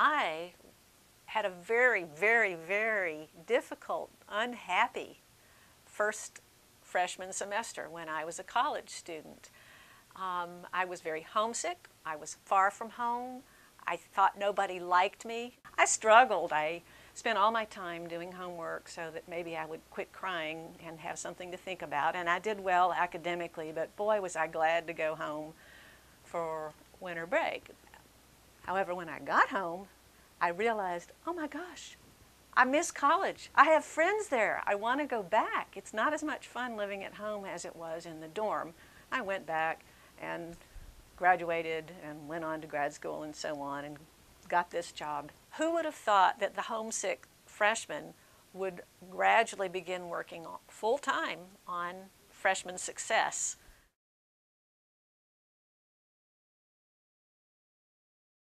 I had a very, very, very difficult, unhappy first freshman semester when I was a college student. I was very homesick. I was far from home. I thought nobody liked me. I struggled. I spent all my time doing homework so that maybe I would quit crying and have something to think about. And I did well academically, but boy, was I glad to go home for winter break. However, when I got home, I realized, oh my gosh, I miss college. I have friends there. I want to go back. It's not as much fun living at home as it was in the dorm. I went back and graduated and went on to grad school and so on and got this job. Who would have thought that the homesick freshman would gradually begin working full-time on freshman success?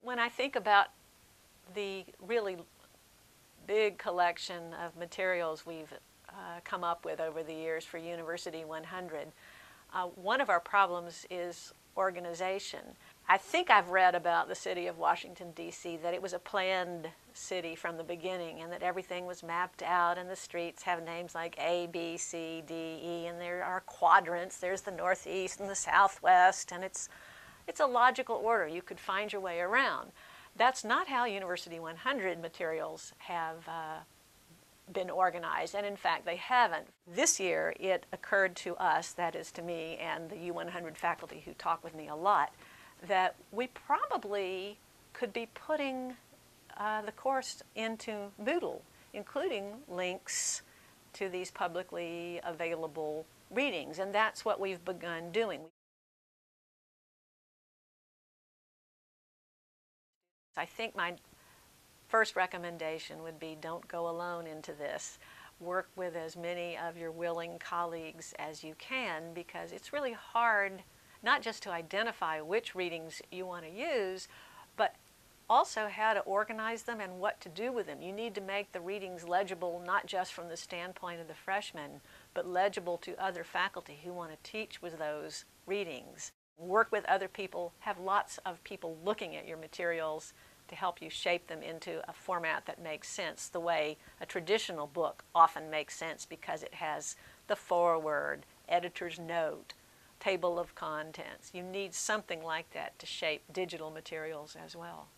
When I think about the really big collection of materials we've come up with over the years for University 100, one of our problems is organization. I think I've read about the city of Washington, D.C., that it was a planned city from the beginning and that everything was mapped out and the streets have names like A, B, C, D, E, and there are quadrants. There's the northeast and the southwest, and it's a logical order. You could find your way around. That's not how University 100 materials have been organized, and in fact they haven't. This year it occurred to us, that is to me and the U100 faculty who talk with me a lot, that we probably could be putting the course into Moodle, including links to these publicly available readings, and that's what we've begun doing. I think my first recommendation would be don't go alone into this. Work with as many of your willing colleagues as you can, because it's really hard not just to identify which readings you want to use, but also how to organize them and what to do with them. You need to make the readings legible not just from the standpoint of the freshmen, but legible to other faculty who want to teach with those readings. Work with other people, have lots of people looking at your materials to help you shape them into a format that makes sense, the way a traditional book often makes sense because it has the foreword, editor's note, table of contents. You need something like that to shape digital materials as well.